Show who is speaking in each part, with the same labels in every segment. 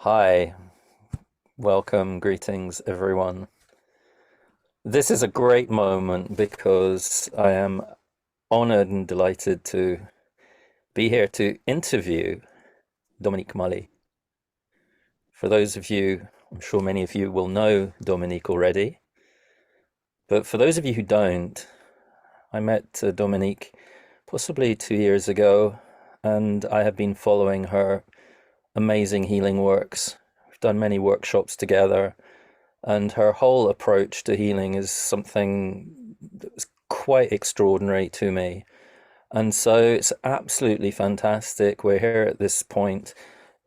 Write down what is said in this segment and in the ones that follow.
Speaker 1: Hi, welcome, greetings, everyone. This is a great moment because I am honored and delighted to be here to interview Dominique. For those of you, I'm sure many of you will know Dominique already, but for those of you who don't, I met Dominique possibly 2 years ago, and I have been following her amazing healing works. We've done many workshops together. And her whole approach to healing is something that was quite extraordinary to me. And so it's absolutely fantastic. We're here at this point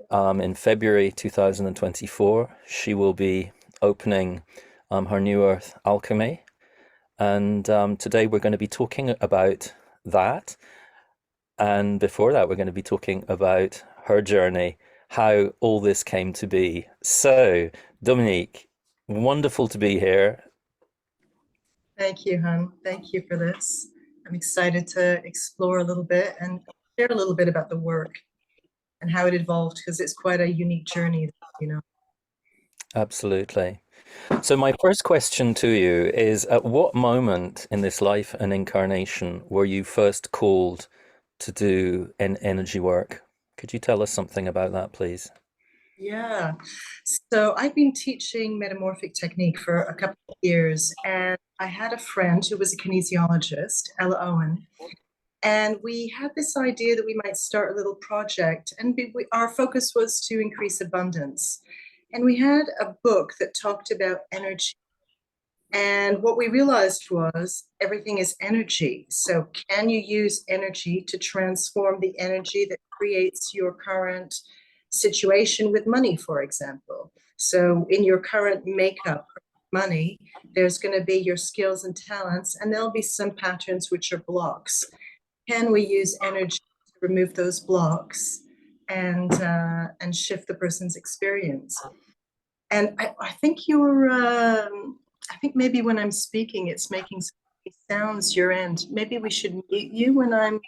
Speaker 1: in February 2024. She will be opening her new Earth Alchemy. And today we're going to be talking about that. And before that, we're going to be talking about her journey, how all this came to be. So, Dominique, wonderful to be here.
Speaker 2: Thank you, hon. Thank you for this. I'm excited to explore a little bit and share a little bit about the work and how it evolved because it's quite a unique journey, you know.
Speaker 1: Absolutely. So, my first question to you is at what moment in this life and incarnation were you first called to do an energy work? Could you tell us something about that, please?
Speaker 2: Yeah. So I've been teaching metamorphic technique for a couple of years, and I had a friend who was a kinesiologist, Ella Owen, and we had this idea that we might start a little project, and our focus was to increase abundance. And we had a book that talked about energy. And what we realized was everything is energy. So, can you use energy to transform the energy that creates your current situation with money, for example? So, in your current makeup, money, there's going to be your skills and talents, and there'll be some patterns which are blocks. Can we use energy to remove those blocks and shift the person's experience? And I think I think maybe when I'm speaking, it's making some sounds your end. Maybe we should mute you when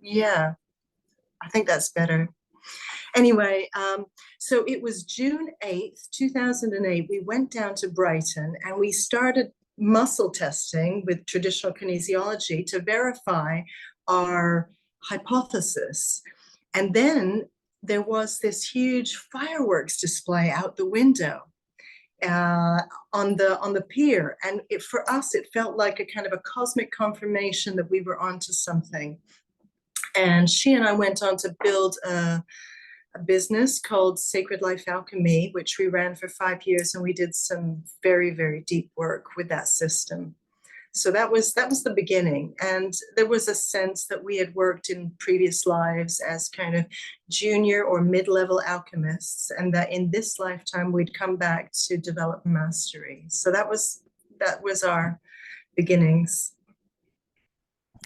Speaker 2: yeah, I think that's better. Anyway, so it was June 8th, 2008. We went down to Brighton and we started muscle testing with traditional kinesiology to verify our hypothesis. And then there was this huge fireworks display out the window on the pier, and for us it felt like a kind of a cosmic confirmation that we were onto something. And she and I went on to build a business called Sacred Life Alchemy, which we ran for 5 years, and we did some very, very deep work with that system. So that was the beginning, and there was a sense that we had worked in previous lives as kind of junior or mid-level alchemists, and that in this lifetime we'd come back to develop mastery. So that was our beginnings.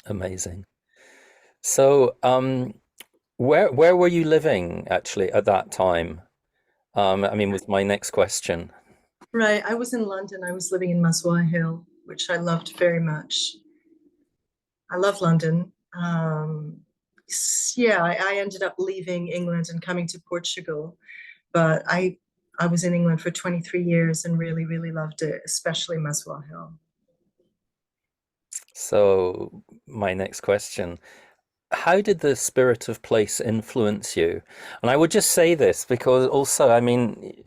Speaker 1: Amazing. So, where were you living actually at that time? I mean, was my next question.
Speaker 2: Right, I was in London. I was living in Muswell Hill, which I loved very much. I love London. Yeah, I ended up leaving England and coming to Portugal, but I was in England for 23 years and really, really loved it, especially Muswell Hill.
Speaker 1: So, my next question. How did the spirit of place influence you? And I would just say this because also, I mean,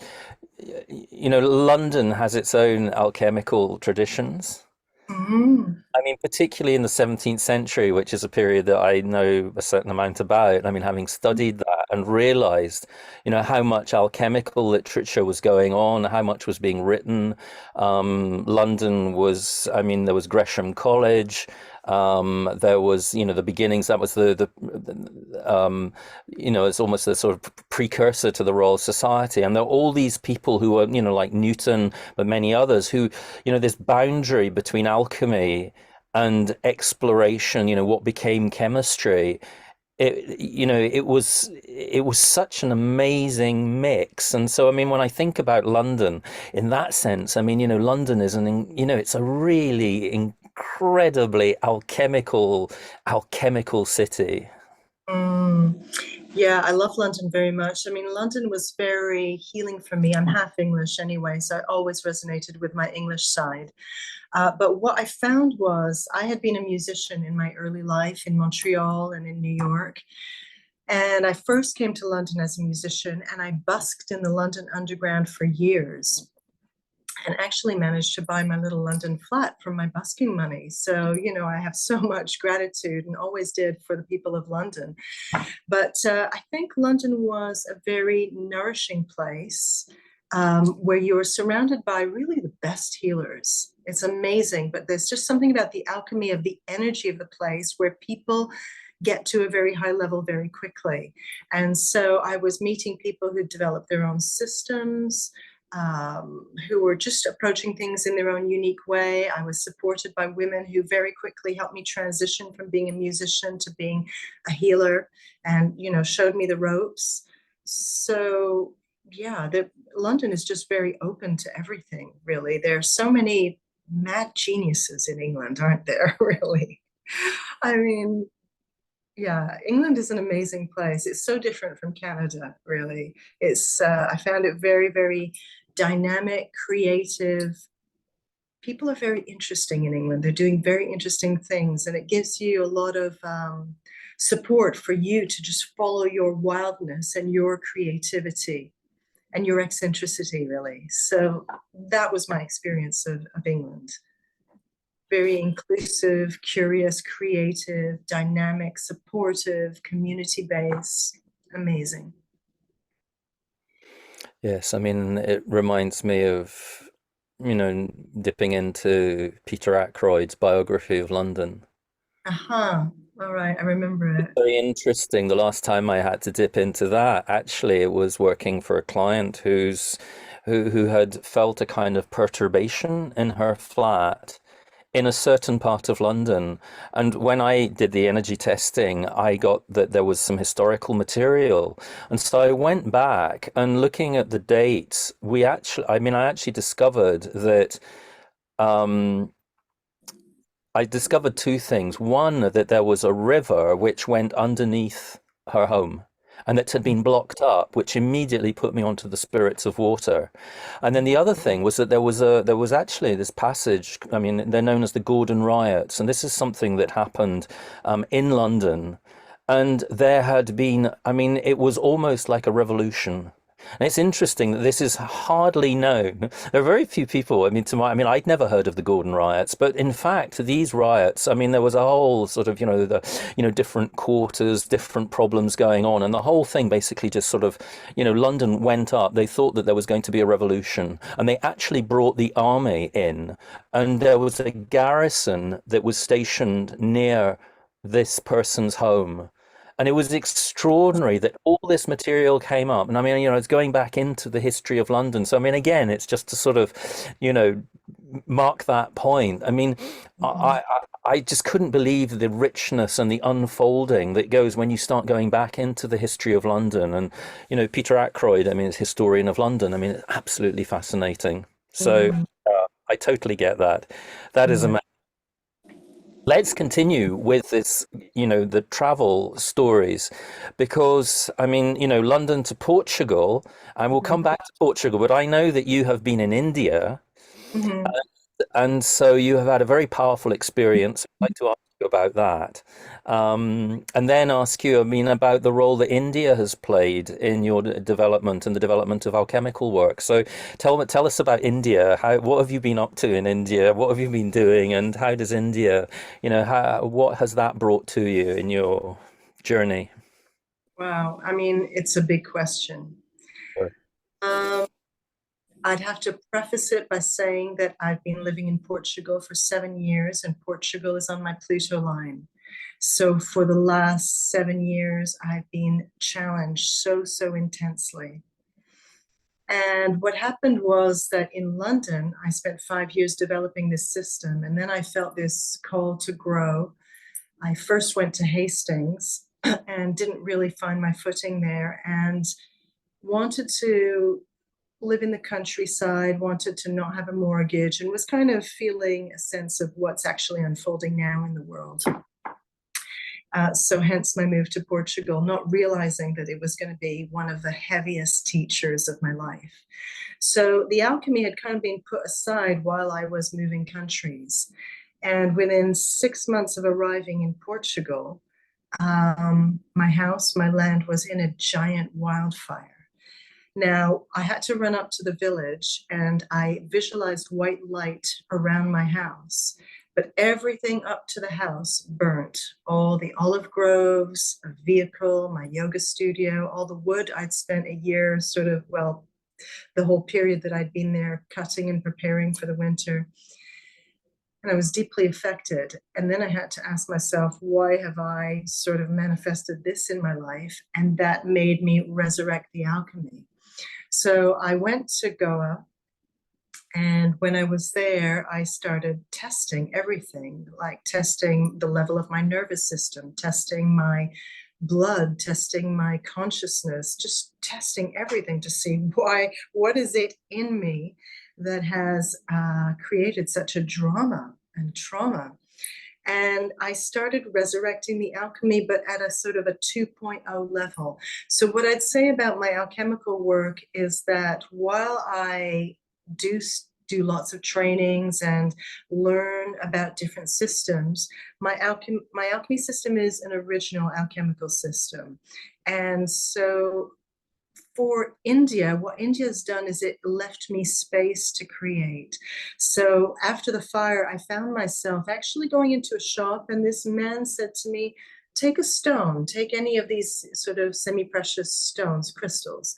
Speaker 1: London has its own alchemical traditions.
Speaker 2: Mm,
Speaker 1: I mean, particularly in the 17th century, which is a period that I know a certain amount about. I mean, having studied that and realized, how much alchemical literature was going on, how much was being written. London was, I mean, there was Gresham College. There was, the beginnings. That was it's almost the sort of precursor to the Royal Society. And there are all these people who are, like Newton, but many others who, this boundary between alchemy and exploration, what became chemistry. It was such an amazing mix. And so, I mean, when I think about London in that sense, I mean, London is it's a really incredibly alchemical city.
Speaker 2: mm. Yeah, I love London very much. I mean, London was very healing for me. I'm half English anyway, so I always resonated with my English side. But what I found was I had been a musician in my early life in Montreal and in New York. And I first came to London as a musician and I busked in the London Underground for years and actually managed to buy my little London flat from my busking money. So, I have so much gratitude and always did for the people of London. But I think London was a very nourishing place where you are surrounded by really the best healers. It's amazing, but there's just something about the alchemy of the energy of the place where people get to a very high level very quickly. And so I was meeting people who developed their own systems, who were just approaching things in their own unique way. I was supported by women who very quickly helped me transition from being a musician to being a healer and, showed me the ropes. So, yeah, London is just very open to everything, really. There are so many mad geniuses in England, aren't there, really? I mean, yeah, England is an amazing place. It's so different from Canada, really. I found it very, very dynamic, creative. People are very interesting in England. They're doing very interesting things, and it gives you a lot of support for you to just follow your wildness and your creativity and your eccentricity, really. So that was my experience of England. Very inclusive, curious, creative, dynamic, supportive, community-based, amazing.
Speaker 1: Yes, I mean, it reminds me of, dipping into Peter Ackroyd's biography of London.
Speaker 2: Uh-huh. All right, I remember it.
Speaker 1: Very interesting. The last time I had to dip into that, actually, it was working for a client who had felt a kind of perturbation in her flat in a certain part of London. And when I did the energy testing, I got that there was some historical material. And so I went back and looking at the dates, I actually discovered that um, I discovered two things. One, that there was a river which went underneath her home and that had been blocked up, which immediately put me onto the spirits of water. And then the other thing was that there was actually this passage. I mean, they're known as the Gordon riots, and this is something that happened in London. And there had been, I mean, it was almost like a revolution. And it's interesting that this is hardly known. There are very few people. I'd never heard of the Gordon riots, but in fact, these riots. I mean, there was a whole sort of, different quarters, different problems going on, and the whole thing basically just sort of, London went up. They thought that there was going to be a revolution, and they actually brought the army in, and there was a garrison that was stationed near this person's home. And it was extraordinary that all this material came up. And I mean, it's going back into the history of London. So, I mean, again, it's just to sort of, you know, mark that point. I mean,
Speaker 2: Mhm.
Speaker 1: I just couldn't believe the richness and the unfolding that goes when you start going back into the history of London. And, Peter Ackroyd, I mean, is historian of London. I mean, it's absolutely fascinating. So
Speaker 2: Mhm.
Speaker 1: I totally get that. That is
Speaker 2: Yeah.
Speaker 1: amazing. Let's continue with this, the travel stories, because I mean, London to Portugal, and we'll come
Speaker 2: Mhm.
Speaker 1: back to Portugal, but I know that you have been in India,
Speaker 2: Mhm.
Speaker 1: and so you have had a very powerful experience. I'd like to ask you about that, and then ask you, I mean, about the role that India has played in your development and the development of alchemical work. So tell us about India. What have you been up to in India? What have you been doing, and how does India, what has that brought to you in your journey?
Speaker 2: Wow. I mean, it's a big question.
Speaker 1: Sure.
Speaker 2: Um, I'd have to preface it by saying that I've been living in Portugal for 7 years, and Portugal is on my Pluto line. So for the last 7 years, I've been challenged so, so intensely. And what happened was that in London, I spent 5 years developing this system, and then I felt this call to grow. I first went to Hastings and didn't really find my footing there and wanted to live in the countryside, wanted to not have a mortgage, and was kind of feeling a sense of what's actually unfolding now in the world. So hence my move to Portugal, not realizing that it was going to be one of the heaviest teachers of my life. So the alchemy had kind of been put aside while I was moving countries. And within 6 months of arriving in Portugal, my house, my land was in a giant wildfire. Now, I had to run up to the village and I visualized white light around my house, but everything up to the house burnt. All the olive groves, a vehicle, my yoga studio, all the wood I'd spent a year sort of, well, the whole period that I'd been there cutting and preparing for the winter. And I was deeply affected. And then I had to ask myself, why have I sort of manifested this in my life? And that made me resurrect the alchemy. So I went to Goa, and when I was there, I started testing everything, like testing the level of my nervous system, testing my blood, testing my consciousness, just testing everything to see what is it in me that has created such a drama and trauma. And I started resurrecting the alchemy, but at a sort of a 2.0 level. So what I'd say about my alchemical work is that while I do lots of trainings and learn about different systems, my alchemy system is an original alchemical system. And so for India, what India's done is it left me space to create. So after the fire, I found myself actually going into a shop, and this man said to me, take a stone, take any of these sort of semi-precious stones, crystals.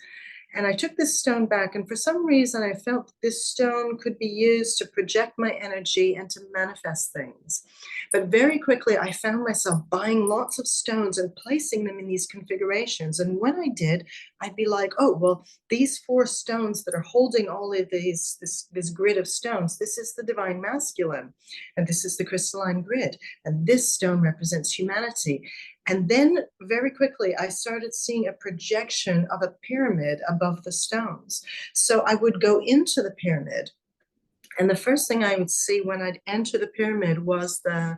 Speaker 2: And I took this stone back, and for some reason, I felt this stone could be used to project my energy and to manifest things. But very quickly, I found myself buying lots of stones and placing them in these configurations. And when I did, I'd be like, oh, well, these 4 stones that are holding all of this grid of stones, this is the divine masculine, and this is the crystalline grid, and this stone represents humanity. And then very quickly, I started seeing a projection of a pyramid above the stones. So I would go into the pyramid, and the first thing I would see when I'd enter the pyramid was the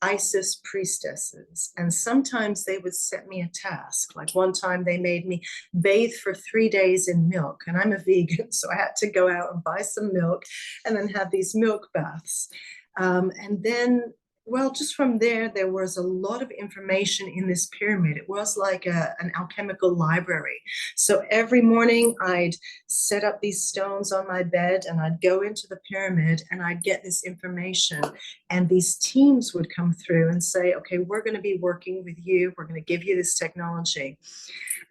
Speaker 2: Isis priestesses. And sometimes they would set me a task. Like one time they made me bathe for 3 days in milk. And I'm a vegan, so I had to go out and buy some milk and then have these milk baths. And then, well, just from there, there was a lot of information in this pyramid. It was like an alchemical library. So every morning I'd set up these stones on my bed and I'd go into the pyramid and I'd get this information. And these teams would come through and say, okay, we're going to be working with you. We're going to give you this technology.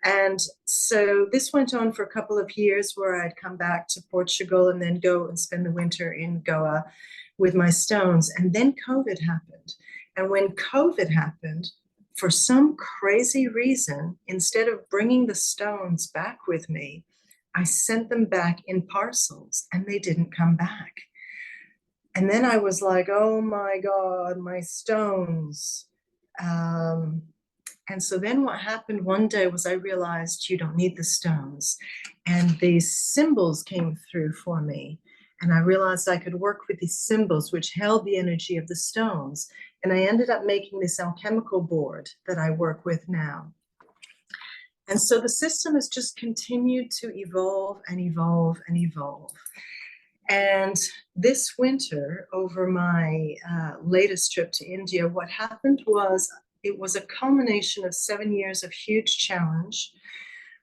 Speaker 2: And so this went on for a couple of years where I'd come back to Portugal and then go and spend the winter in Goa with my stones. And then COVID happened. And when COVID happened, for some crazy reason, instead of bringing the stones back with me, I sent them back in parcels and they didn't come back. And then I was like, oh my God, my stones. And so then what happened one day was I realized you don't need the stones. And these symbols came through for me. And I realized I could work with these symbols, which held the energy of the stones. And I ended up making this alchemical board that I work with now. And so the system has just continued to evolve and evolve and evolve. And this winter, over my latest trip to India, what happened was it was a culmination of 7 years of huge challenge,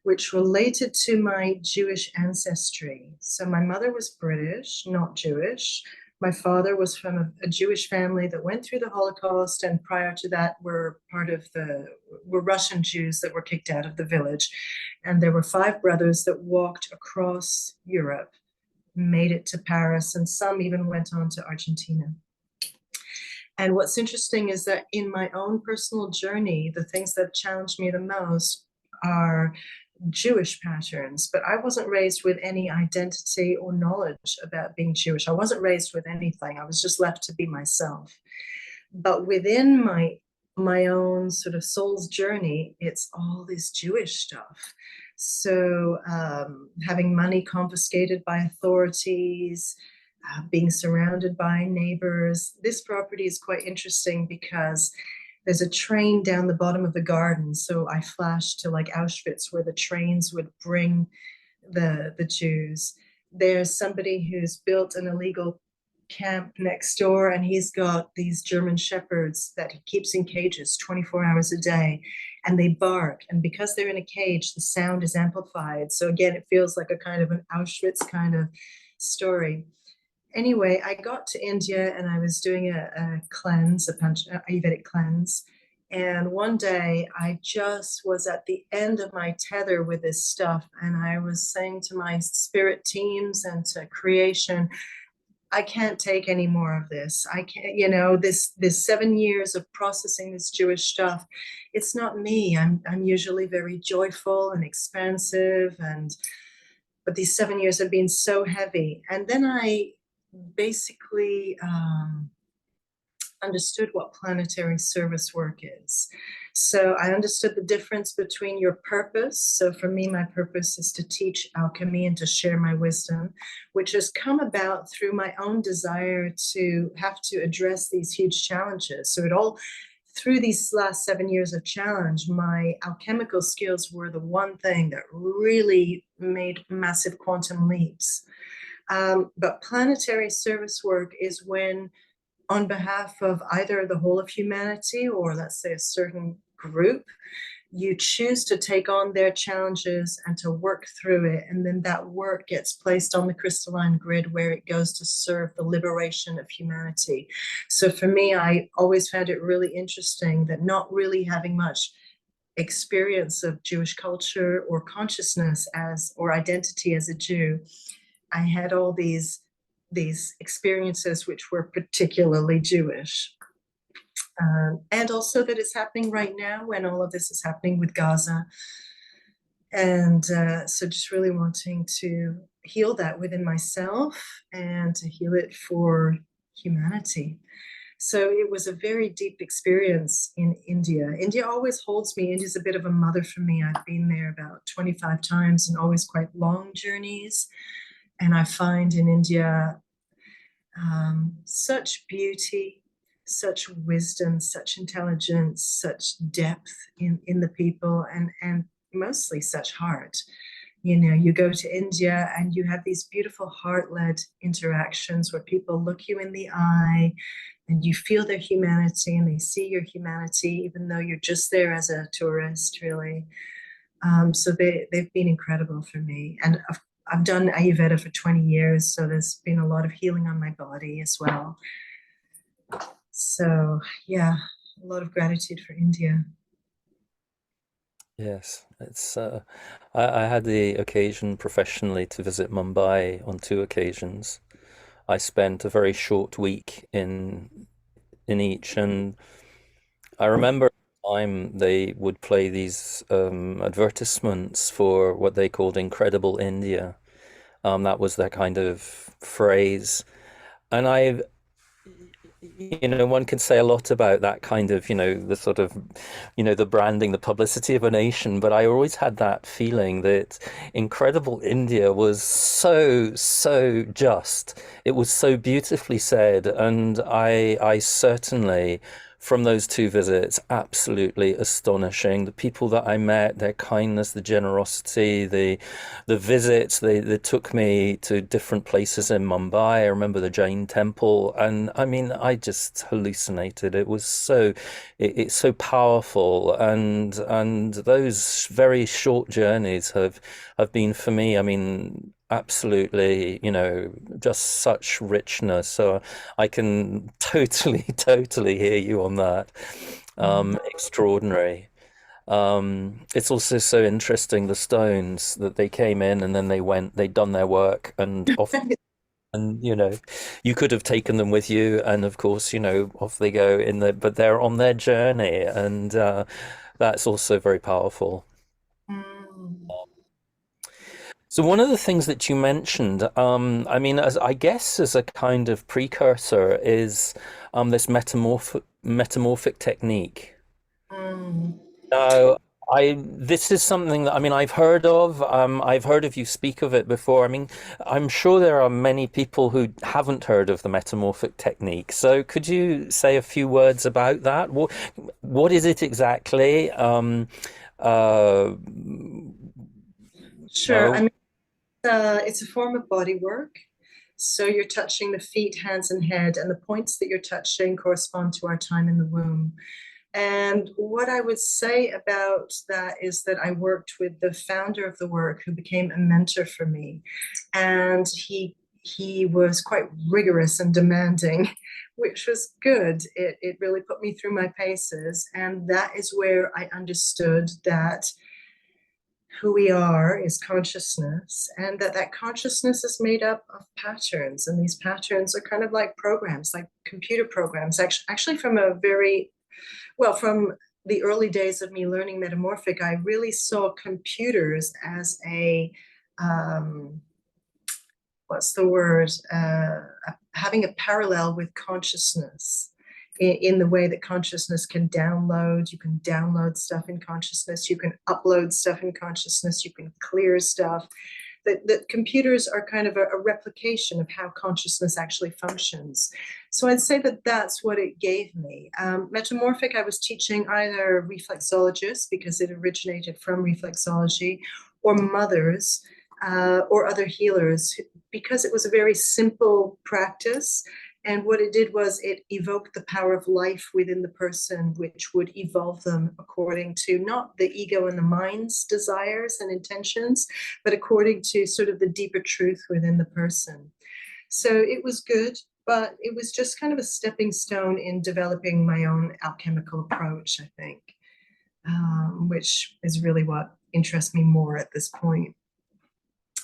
Speaker 2: which related to my Jewish ancestry. So my mother was British, not Jewish. My father was from a Jewish family that went through the Holocaust, and prior to that were Russian Jews that were kicked out of the village. And there were 5 brothers that walked across Europe, made it to Paris, and some even went on to Argentina. And what's interesting is that in my own personal journey, the things that challenged me the most are Jewish patterns, but I wasn't raised with any identity or knowledge about being Jewish. I wasn't raised with anything. I was just left to be myself. But within my own sort of soul's journey, it's all this Jewish stuff. So having money confiscated by authorities, being surrounded by neighbors. This property is quite interesting because there's a train down the bottom of the garden. So I flashed to like Auschwitz where the trains would bring the Jews. There's somebody who's built an illegal camp next door, and he's got these German shepherds that he keeps in cages 24 hours a day, and they bark. And because they're in a cage, the sound is amplified. So again, it feels like a kind of an Auschwitz kind of story. Anyway, I got to India and I was doing a cleanse, Ayurvedic cleanse. And one day I just was at the end of my tether with this stuff. And I was saying to my spirit teams and to creation, I can't take any more of this. I can't, this 7 years of processing this Jewish stuff. It's not me. I'm usually very joyful and expansive, but these 7 years have been so heavy. And then I basically understood what planetary service work is. So I understood the difference between your purpose. So for me, my purpose is to teach alchemy and to share my wisdom, which has come about through my own desire to have to address these huge challenges. So it all, through these last 7 years of challenge, my alchemical skills were the one thing that really made massive quantum leaps. But planetary service work is when, on behalf of either the whole of humanity or, let's say, a certain group, you choose to take on their challenges and to work through it. And then that work gets placed on the crystalline grid where it goes to serve the liberation of humanity. So for me, I always found it really interesting that, not really having much experience of Jewish culture or consciousness or identity as a Jew, I had all these experiences which were particularly Jewish. And also that it's happening right now when all of this is happening with Gaza. And so just really wanting to heal that within myself and to heal it for humanity. So it was a very deep experience in India. India always holds me. India's a bit of a mother for me. I've been there about 25 times and always quite long journeys. And I find in India such beauty, such wisdom, such intelligence, such depth in the people, and mostly such heart. You go to India and you have these beautiful heart-led interactions where people look you in the eye and you feel their humanity and they see your humanity, even though you're just there as a tourist, really. So they've been incredible for me. And I've done Ayurveda for 20 years, so there's been a lot of healing on my body as well. So yeah, a lot of gratitude for India.
Speaker 1: Yes, I had the occasion professionally to visit Mumbai on 2 occasions. I spent a very short week in each, and I remember at the time they would play these advertisements for what they called Incredible India. That was their kind of phrase. And one can say a lot about that kind of, the sort of, the branding, the publicity of a nation. But I always had that feeling that Incredible India was so, so just. It was so beautifully said. And I certainly, from those 2 visits, absolutely astonishing. The people that I met, their kindness, the generosity, the visits, they took me to different places in Mumbai. I remember the Jain temple, and I mean, I just hallucinated. It was it's so powerful, and those very short journeys have been for me. I mean, absolutely, just such richness. So I can totally, totally hear you on that. Extraordinary. It's also so interesting, the stones that they came in and then they'd done their work and off, and you could have taken them with you, and of course, off they go but they're on their journey, and that's also very powerful.
Speaker 2: Mm,
Speaker 1: So one of the things that you mentioned, I mean, as I guess as a kind of precursor, is this metamorphic technique.
Speaker 2: mm.
Speaker 1: Now, This is something that, I mean, I've heard of. I've heard of you speak of it before. I mean, I'm sure there are many people who haven't heard of the metamorphic technique. So could you say a few words about that? What is it exactly? Uh,
Speaker 2: Sure. I
Speaker 1: no.
Speaker 2: mean, it's a form of body work. So you're touching the feet, hands, and head, and the points that you're touching correspond to our time in the womb. And what I would say about that is that I worked with the founder of the work who became a mentor for me. And he was quite rigorous and demanding, which was good. It really put me through my paces. And that is where I understood that who we are is consciousness, and that consciousness is made up of patterns, and these patterns are kind of like programs, like computer programs, actually from a very well, from the early days of me learning metamorphic, I really saw computers as a what's the word, having a parallel with consciousness in the way that consciousness can download. You can download stuff in consciousness, you can upload stuff in consciousness, you can clear stuff. That computers are kind of a replication of how consciousness actually functions. So I'd say that that's what it gave me. Metamorphic, I was teaching either reflexologists because it originated from reflexology, or mothers, or other healers, because it was a very simple practice. And what it did was it evoked the power of life within the person, which would evolve them according to not the ego and the mind's desires and intentions, but according to sort of the deeper truth within the person. So it was good, but it was just kind of a stepping stone in developing my own alchemical approach, I think, which is really what interests me more at this point,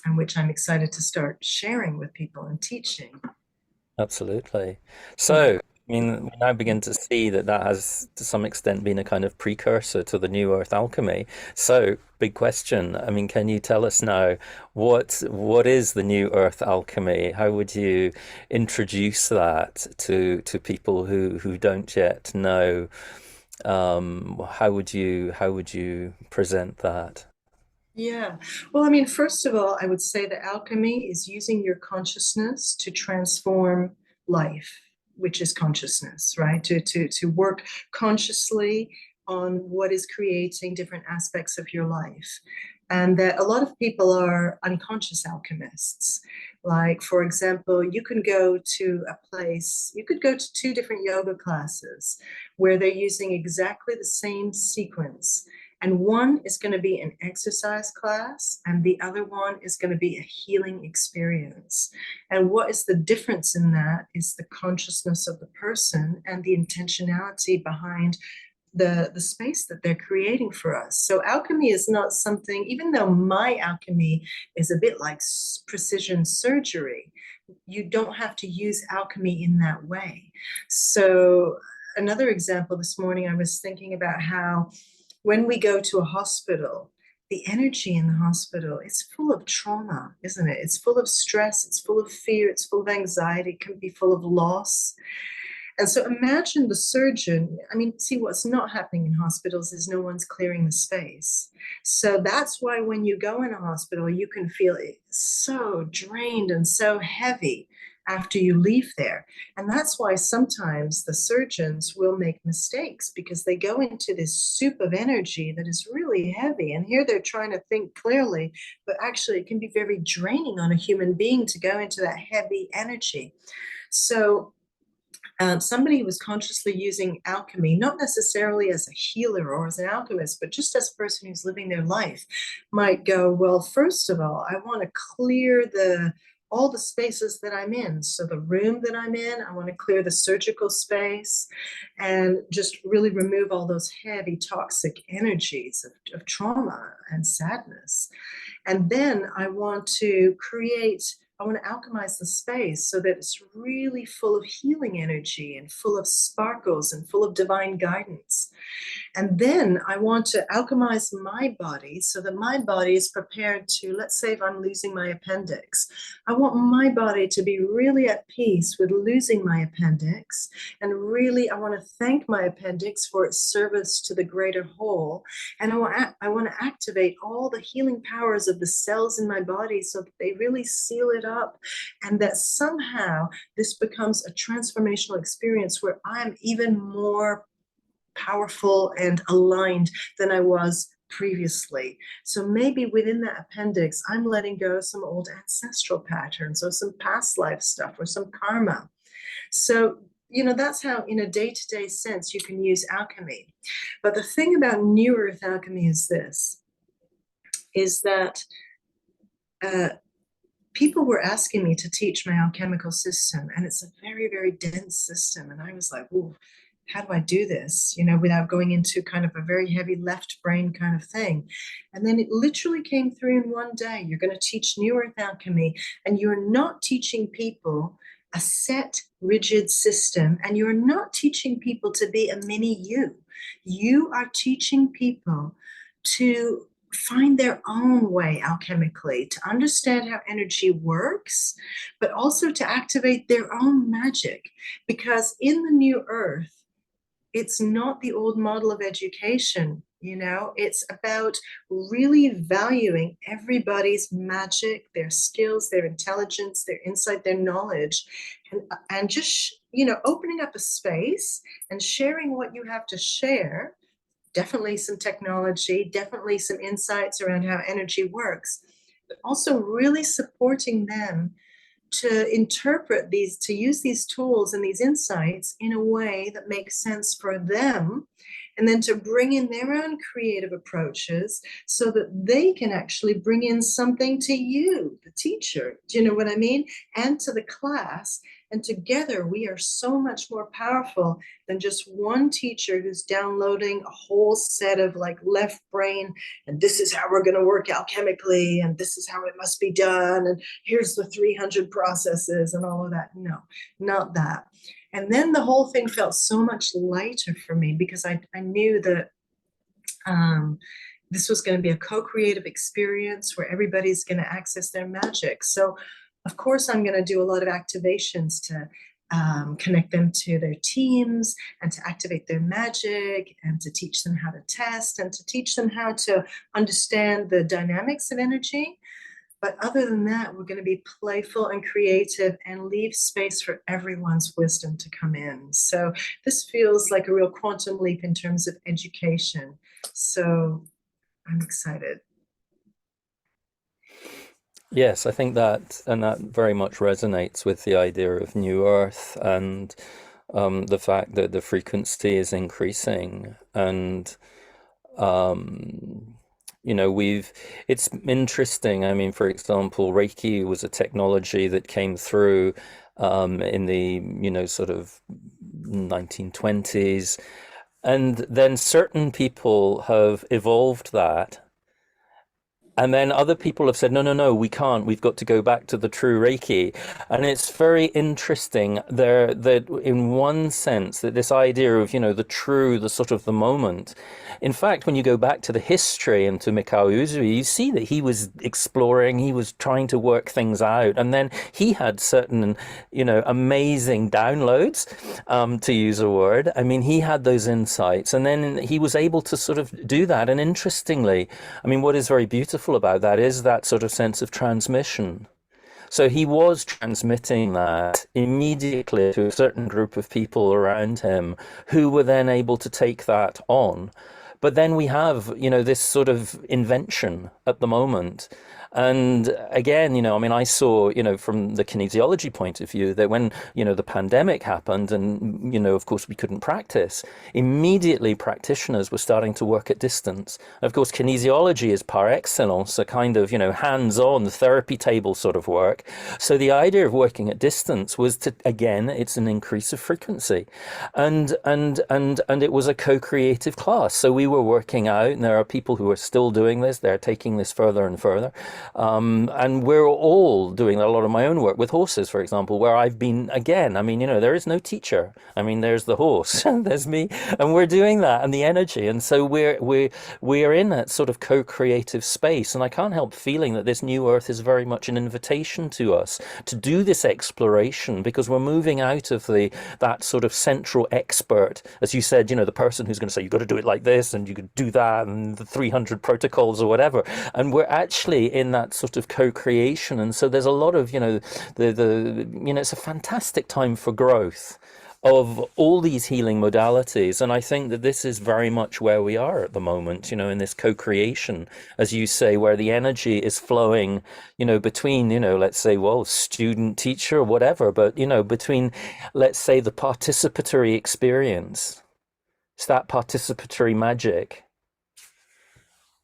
Speaker 2: and which I'm excited to start sharing with people and teaching.
Speaker 1: Absolutely.
Speaker 2: Yeah.
Speaker 1: So, I mean, we now begin to see that that has, to some extent, been a kind of precursor to the new Earth Alchemy. So, big question. I mean, can you tell us now what is the new Earth Alchemy? How would you introduce that to people who don't yet know? How would you present that?
Speaker 2: Yeah. Well, I mean, first of all, I would say that alchemy is using your consciousness to transform life, which is consciousness, right? To work consciously on what is creating different aspects of your life. And that a lot of people are unconscious alchemists. Like, for example, you can go to a place, you could go to two different yoga classes where they're using exactly the same sequence, and one is going to be an exercise class, and the other one is going to be a healing experience. And what is the difference in that is the consciousness of the person and the intentionality behind the space that they're creating for us. So alchemy is not something, even though my alchemy is a bit like precision surgery, you don't have to use alchemy in that way. So another example, this morning I was thinking about how when we go to a hospital, the energy in the hospital is full of trauma, isn't it? It's full of stress, it's full of fear, it's full of anxiety, it can be full of loss. And so imagine the surgeon. I mean, see, what's not happening in hospitals is no one's clearing the space. So that's why when you go in a hospital, you can feel so drained and so heavy after you leave there. And that's why sometimes the surgeons will make mistakes, because they go into this soup of energy that is really heavy. And here they're trying to think clearly, but actually it can be very draining on a human being to go into that heavy energy. So somebody who was consciously using alchemy, not necessarily as a healer or as an alchemist, but just as a person who's living their life, might go, well, first of all, I want to clear all the spaces that I'm in. So the room that I'm in, I want to clear the surgical space and just really remove all those heavy toxic energies of trauma and sadness. And then I want to alchemize the space so that it's really full of healing energy and full of sparkles and full of divine guidance. And then I want to alchemize my body so that my body is prepared to, let's say if I'm losing my appendix, I want my body to be really at peace with losing my appendix. And really, I want to thank my appendix for its service to the greater whole. And I want to activate all the healing powers of the cells in my body so that they really seal it up, and that somehow this becomes a transformational experience where I'm even more powerful and aligned than I was previously. So maybe within that appendix, I'm letting go of some old ancestral patterns or some past life stuff or some karma. So, that's how, in a day-to-day sense, you can use alchemy. But the thing about New Earth Alchemy is this, is that people were asking me to teach my alchemical system, and it's a very, very dense system. And I was like, "Ooh, how do I do this, without going into kind of a very heavy left brain kind of thing?" And then it literally came through in one day. You're going to teach New Earth Alchemy, and you're not teaching people a set, rigid system, and you're not teaching people to be a mini you. You are teaching people to find their own way alchemically, to understand how energy works, but also to activate their own magic. Because in the new earth, it's not the old model of education, it's about really valuing everybody's magic, their skills, their intelligence, their insight, their knowledge, and just, opening up a space and sharing what you have to share. Definitely some technology, definitely some insights around how energy works, but also really supporting them to interpret these, to use these tools and these insights in a way that makes sense for them, and then to bring in their own creative approaches so that they can actually bring in something to you, the teacher, do you know what I mean? And to the class. And together we are so much more powerful than just one teacher who's downloading a whole set of like left brain, and this is how we're going to work alchemically, and this is how it must be done, and here's the 300 processes and all of that. No, not that. And then the whole thing felt so much lighter for me, because I knew that this was going to be a co-creative experience where everybody's going to access their magic. So of course, I'm going to do a lot of activations to connect them to their teams, and to activate their magic, and to teach them how to test, and to teach them how to understand the dynamics of energy. But other than that, we're going to be playful and creative and leave space for everyone's wisdom to come in. So this feels like a real quantum leap in terms of education. So I'm excited.
Speaker 1: Yes, I think that, and that very much resonates with the idea of New Earth, and the fact that the frequency is increasing. And um, it's interesting. I mean, for example, Reiki was a technology that came through in the, sort of 1920s. And then certain people have evolved that. And then other people have said, no, no, no, we can't. We've got to go back to the true Reiki. And it's very interesting there that in one sense that this idea of, the true, the sort of the moment. In fact, when you go back to the history and to Mikao Usui, you see that he was exploring, he was trying to work things out. And then he had certain, amazing downloads, to use a word. I mean, he had those insights, and then he was able to sort of do that. And interestingly, I mean, what is very beautiful about that is that sort of sense of transmission. So he was transmitting that immediately to a certain group of people around him, who were then able to take that on. But then we have, this sort of invention at the moment. And again, I mean, I saw, from the kinesiology point of view, that when, the pandemic happened and, of course, we couldn't practice, immediately practitioners were starting to work at distance. Of course, kinesiology is par excellence, a kind of, hands-on therapy table sort of work. So the idea of working at distance was to, again, it's an increase of frequency. And it was a co-creative class. So we were working out, and there are people who are still doing this. They're taking this further and further. And we're all doing a lot of my own work with horses, for example, where I've been again. I mean, there is no teacher. I mean, there's the horse and there's me, and we're doing that and the energy. And so we're in that sort of co-creative space. And I can't help feeling that this new earth is very much an invitation to us to do this exploration, because we're moving out of that sort of central expert, as you said, the person who's going to say, you've got to do it like this and you could do that and the 300 protocols or whatever. And we're actually in that sort of co-creation. And so there's a lot of, it's a fantastic time for growth of all these healing modalities. And I think that this is very much where we are at the moment, in this co-creation, as you say, where the energy is flowing, between, let's say, well, student, teacher, whatever, but, between, let's say, the participatory experience. It's that participatory magic.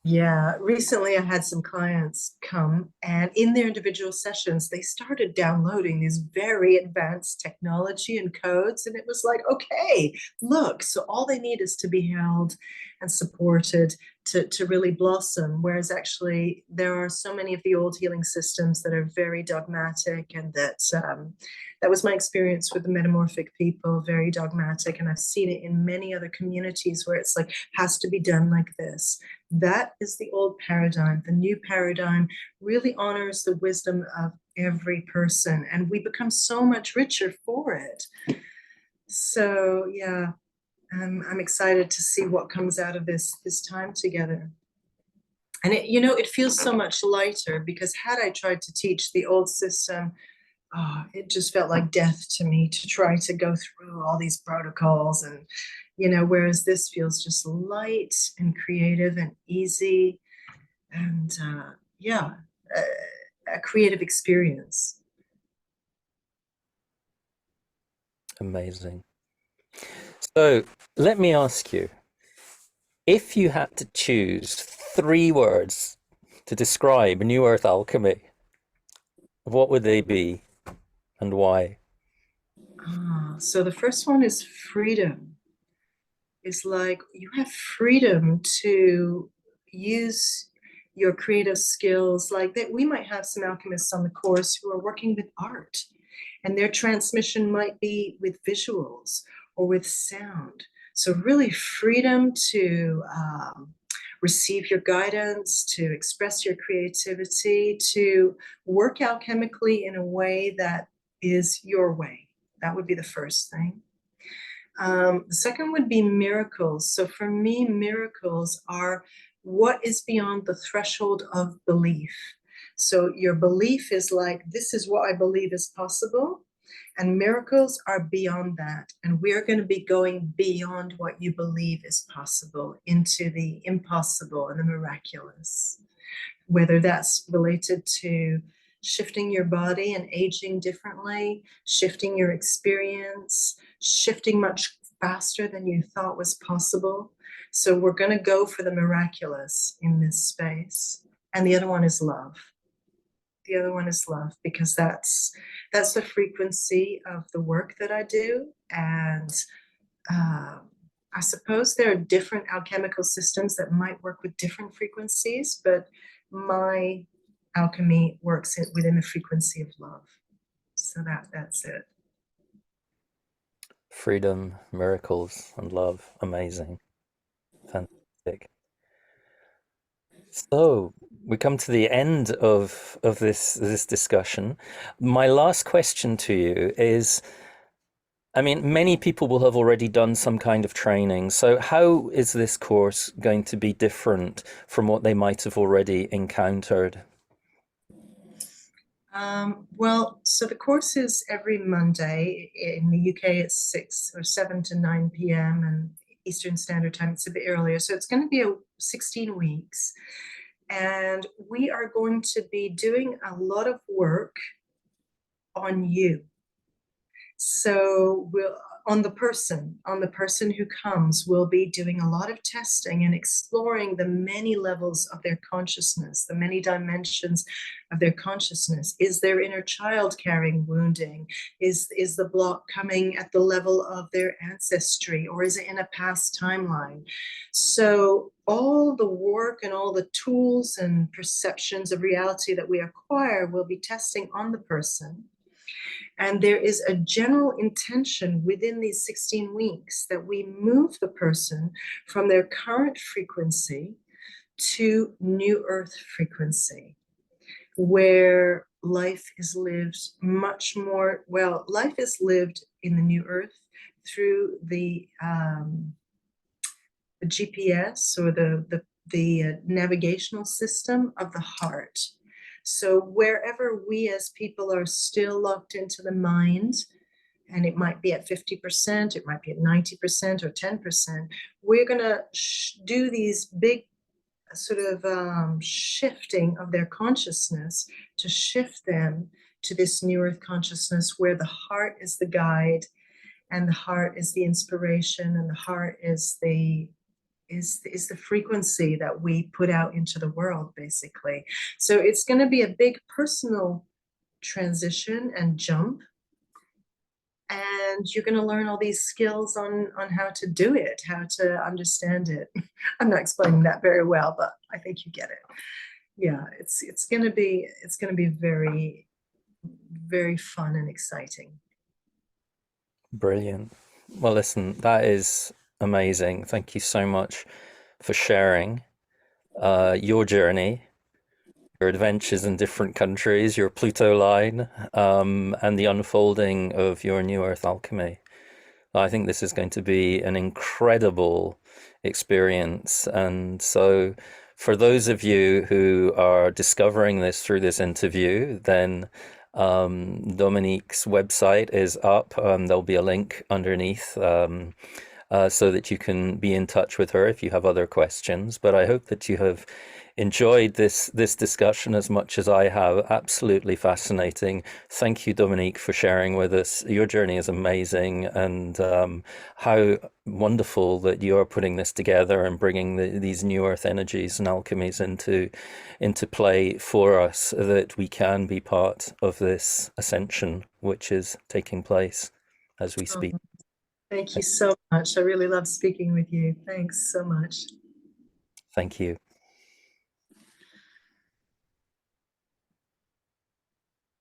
Speaker 2: Yeah, recently I had some clients come, and in their individual sessions, they started downloading these very advanced technology and codes. And it was like, okay, look, so all they need is to be held and supported to really blossom. Whereas actually, there are so many of the old healing systems that are very dogmatic, and that was my experience with the metamorphic people, very dogmatic. And I've seen it in many other communities where it's like, has to be done like this. That is the old paradigm. The new paradigm really honors the wisdom of every person, and we become so much richer for it. So yeah, I'm excited to see what comes out of this time together. And it feels so much lighter, because had I tried to teach the old system, it just felt like death to me to try to go through all these protocols. And whereas this feels just light and creative and easy, and yeah, a creative experience.
Speaker 1: Amazing. So let me ask you, if you had to choose 3 words to describe New Earth Alchemy, what would they be and why?
Speaker 2: So the first one is freedom. It's like you have freedom to use your creative skills. Like that, we might have some alchemists on the course who are working with art, and their transmission might be with visuals or with sound. So really freedom to receive your guidance, to express your creativity, to work alchemically in a way that is your way. That would be the first thing. The second would be miracles. So for me, miracles are what is beyond the threshold of belief. So your belief is like, this is what I believe is possible. And miracles are beyond that. And we're going to be going beyond what you believe is possible into the impossible and the miraculous, whether that's related to shifting your body and aging differently, shifting your experience, shifting much faster than you thought was possible. So we're going to go for the miraculous in this space. And the other one is love. The other one is love, because that's the frequency of the work that I do. And I suppose there are different alchemical systems that might work with different frequencies, but my alchemy works within the frequency of love. So that's it.
Speaker 1: Freedom, miracles, and love. Amazing. Fantastic. So we come to the end of this discussion. My last question to you is, I mean, many people will have already done some kind of training. So how is this course going to be different from what they might have already encountered?
Speaker 2: Well, so the course is every Monday. In the UK, it's 6 or 7 to 9 p.m. and Eastern Standard Time, it's a bit earlier. So it's going to be 16 weeks. And we are going to be doing a lot of work on you. So on the person who comes. We'll be doing a lot of testing and exploring the many levels of their consciousness, the many dimensions of their consciousness. Is their inner child carrying wounding? Is the block coming at the level of their ancestry, or is it in a past timeline? So all the work and all the tools and perceptions of reality that we acquire will be testing on the person. And there is a general intention within these 16 weeks that we move the person from their current frequency to new earth frequency, where life is lived much more, well, life is lived in the new earth through the GPS, or the navigational system of the heart. So wherever we as people are still locked into the mind, and it might be at 50%, it might be at 90% or 10%, we're going to do these big sort of shifting of their consciousness to shift them to this new earth consciousness, where the heart is the guide, and the heart is the inspiration, and the heart is the frequency that we put out into the world, basically. So it's going to be a big personal transition and jump, and you're going to learn all these skills on how to do it, how to understand it. I'm not explaining that very well, but I think you get it. Yeah, it's going to be very, very fun and exciting.
Speaker 1: Brilliant. Well, listen, that is amazing. Thank you so much for sharing your journey, your adventures in different countries, your Pluto line, and the unfolding of your new Earth alchemy. I think this is going to be an incredible experience. And so, for those of you who are discovering this through this interview, then Dominique's website is up. There'll be a link underneath, so that you can be in touch with her if you have other questions. But I hope that you have enjoyed this discussion as much as I have. Absolutely fascinating. Thank you, Dominique, for sharing with us. Your journey is amazing, and how wonderful that you are putting this together and bringing these new earth energies and alchemies into play for us, so that we can be part of this ascension which is taking place as we speak.
Speaker 2: Thank you so much. I really love speaking with you. Thanks so much.
Speaker 1: Thank you.